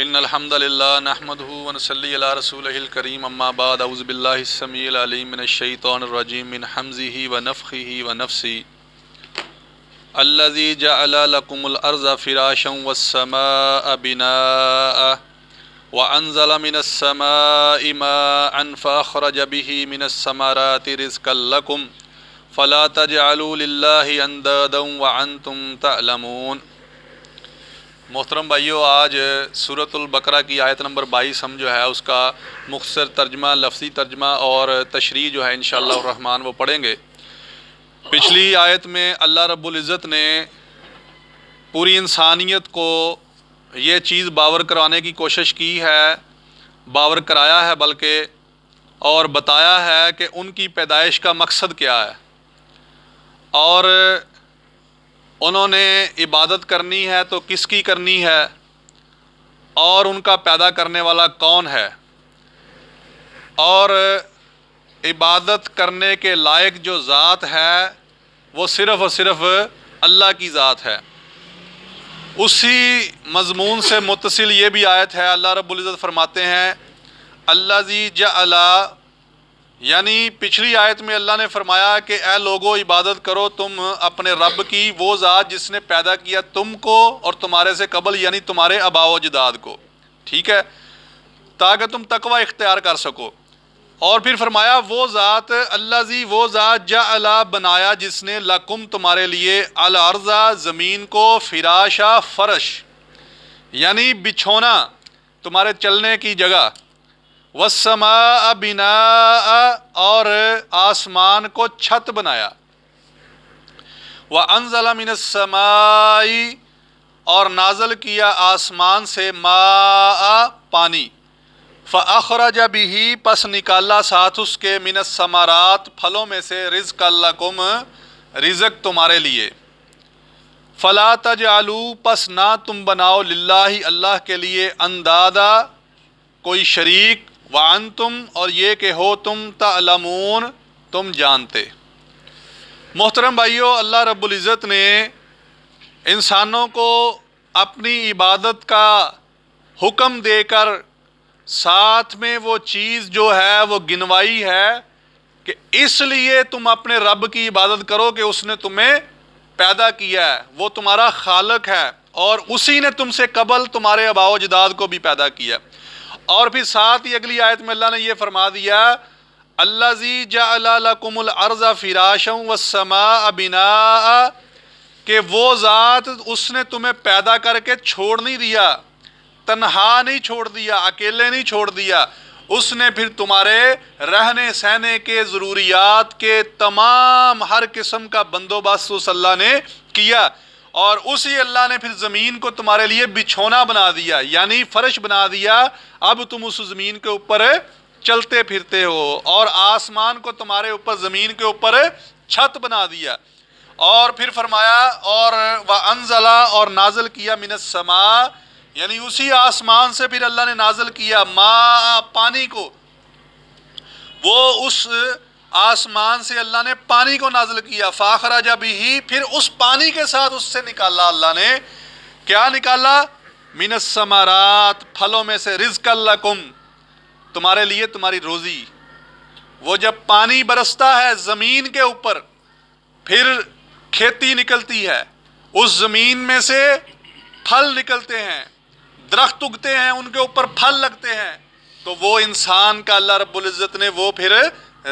ان الحمد للہ نحمده ونصلی علی رسولہ الکریم اما بعد اعوذ باللہ السمیع العلیم من الشیطان الرجیم من حمزہ ونفخہ ونفثہ الذی جعل لکم الارض فراشا والسماء بناء وانزل من السماء ماء فاخرج به من الثمرات رزقا لکم فلا تجعلوا للہ اندادا وانتم تعلمون۔ محترم بھائیو، آج سورۃ البقرہ کی آیت نمبر 22 ہم جو ہے اس کا مختصر ترجمہ، لفظی ترجمہ اور تشریح جو ہے انشاءاللہ الرحمن وہ پڑھیں گے۔ پچھلی آیت میں اللہ رب العزت نے پوری انسانیت کو یہ چیز باور کرانے کی کوشش کی ہے، باور کرایا ہے بلکہ، اور بتایا ہے کہ ان کی پیدائش کا مقصد کیا ہے، اور انہوں نے عبادت کرنی ہے تو کس کی کرنی ہے، اور ان کا پیدا کرنے والا کون ہے، اور عبادت کرنے کے لائق جو ذات ہے وہ صرف اور صرف اللہ کی ذات ہے۔ اسی مضمون سے متصل یہ بھی آیت ہے، اللہ رب العزت فرماتے ہیں الذی جعل، یعنی پچھلی آیت میں اللہ نے فرمایا کہ اے لوگو عبادت کرو تم اپنے رب کی، وہ ذات جس نے پیدا کیا تم کو اور تمہارے سے قبل یعنی تمہارے آباء و اجداد کو، ٹھیک ہے، تاکہ تم تقوی اختیار کر سکو۔ اور پھر فرمایا وہ ذات الذی، وہ ذات جعل بنایا جس نے لکم تمہارے لیے الارض زمین کو فراشا فرش یعنی بچھونا تمہارے چلنے کی جگہ، والسماء بناء اور آسمان کو چھت بنایا، وانزل من السماء اور نازل کیا آسمان سے ماء پانی، فاخرج به پس نکالا ساتھ اس کے من الثمرات پھلوں میں سے رزقا لکم رزق تمہارے لیے، فلا تجعلوا پس نہ تم بناؤ للہ اللہ کے لیے اندادا کوئی شریک، وانتم اور یہ کہ ہو تم تعلمون تم جانتے۔ محترم بھائیو، اللہ رب العزت نے انسانوں کو اپنی عبادت کا حکم دے کر ساتھ میں وہ چیز جو ہے وہ گنوائی ہے کہ اس لیے تم اپنے رب کی عبادت کرو کہ اس نے تمہیں پیدا کیا ہے، وہ تمہارا خالق ہے، اور اسی نے تم سے قبل تمہارے آباء و اجداد کو بھی پیدا کیا۔ اور پھر ساتھ ہی اگلی آیت میں اللہ نے یہ فرما دیا الذی جعل لکم الارض فراشا والسماء بناء، کہ وہ ذات اس نے تمہیں پیدا کر کے چھوڑ نہیں دیا، تنہا نہیں چھوڑ دیا، اکیلے نہیں چھوڑ دیا، اس نے پھر تمہارے رہنے سہنے کے ضروریات کے تمام ہر قسم کا بندوبست اس اللہ نے کیا، اور اسی اللہ نے پھر زمین کو تمہارے لیے بچھونا بنا دیا یعنی فرش بنا دیا، اب تم اس زمین کے اوپر چلتے پھرتے ہو، اور آسمان کو تمہارے اوپر زمین کے اوپر چھت بنا دیا۔ اور پھر فرمایا اور وانزل اور نازل کیا من السماء یعنی اسی آسمان سے پھر اللہ نے نازل کیا ماء پانی کو، وہ اس آسمان سے اللہ نے پانی کو نازل کیا، فاخرج به پھر اس پانی کے ساتھ اس سے نکالا اللہ نے، کیا نکالا؟ من الثمرات پھلوں میں سے، رزقا لکم تمہارے لیے تمہاری روزی۔ وہ جب پانی برستا ہے زمین کے اوپر پھر کھیتی نکلتی ہے، اس زمین میں سے پھل نکلتے ہیں، درخت اگتے ہیں، ان کے اوپر پھل لگتے ہیں، تو وہ انسان کا اللہ رب العزت نے وہ پھر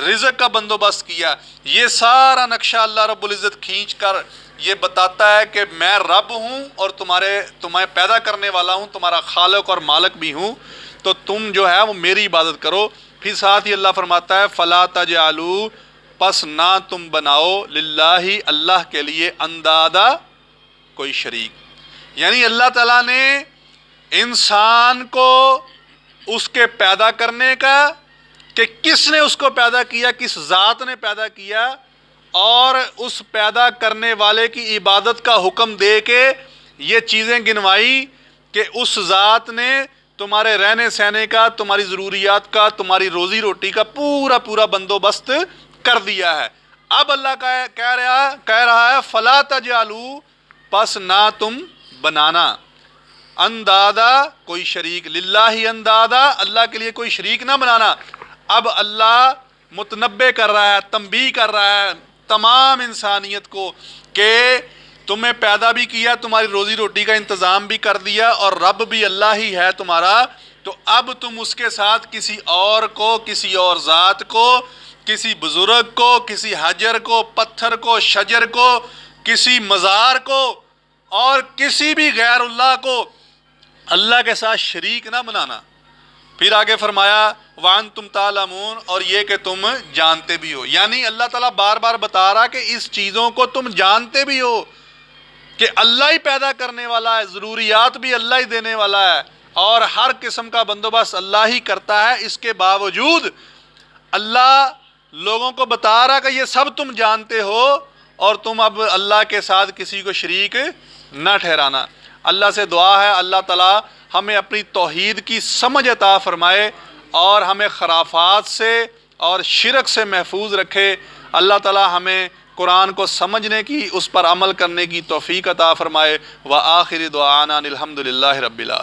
رزق کا بندوبست کیا۔ یہ سارا نقشہ اللہ رب العزت کھینچ کر یہ بتاتا ہے کہ میں رب ہوں اور تمہیں پیدا کرنے والا ہوں، تمہارا خالق اور مالک بھی ہوں، تو تم جو ہے وہ میری عبادت کرو۔ پھر ساتھ ہی اللہ فرماتا ہے فلا تجعلوا پس نہ تم بناؤ للہ اللہ کے لیے اندادا کوئی شریک، یعنی اللہ تعالیٰ نے انسان کو اس کے پیدا کرنے کا، کہ کس نے اس کو پیدا کیا، کس ذات نے پیدا کیا، اور اس پیدا کرنے والے کی عبادت کا حکم دے کے یہ چیزیں گنوائی کہ اس ذات نے تمہارے رہنے سہنے کا، تمہاری ضروریات کا، تمہاری روزی روٹی کا پورا پورا بندوبست کر دیا ہے۔ اب اللہ کہہ رہا ہے فلا تجعلوا پس نہ تم بنانا اندادا کوئی شریک، للہ اندادا اللہ کے لیے کوئی شریک نہ بنانا۔ اب اللہ متنبع کر رہا ہے، تنبیہ کر رہا ہے تمام انسانیت کو کہ تمہیں پیدا بھی کیا، تمہاری روزی روٹی کا انتظام بھی کر دیا، اور رب بھی اللہ ہی ہے تمہارا، تو اب تم اس کے ساتھ کسی اور کو، کسی اور ذات کو، کسی بزرگ کو، کسی حجر کو، پتھر کو، شجر کو، کسی مزار کو اور کسی بھی غیر اللہ کو اللہ کے ساتھ شریک نہ بنانا۔ پھر آگے فرمایا وَأَنْتُمْ تَعْلَمُونَ، اور یہ کہ تم جانتے بھی ہو، یعنی اللہ تعالیٰ بار بار بتا رہا کہ اس چیزوں کو تم جانتے بھی ہو کہ اللہ ہی پیدا کرنے والا ہے، ضروریات بھی اللہ ہی دینے والا ہے، اور ہر قسم کا بندوبست اللہ ہی کرتا ہے۔ اس کے باوجود اللہ لوگوں کو بتا رہا کہ یہ سب تم جانتے ہو، اور تم اب اللہ کے ساتھ کسی کو شریک نہ ٹھہرانا۔ اللہ سے دعا ہے اللہ تعالیٰ ہمیں اپنی توحید کی سمجھ عطا فرمائے اور ہمیں خرافات سے اور شرک سے محفوظ رکھے۔ اللہ تعالیٰ ہمیں قرآن کو سمجھنے کی، اس پر عمل کرنے کی توفیق عطا فرمائے۔ وآخر دعوانا الحمد للہ رب العالمین۔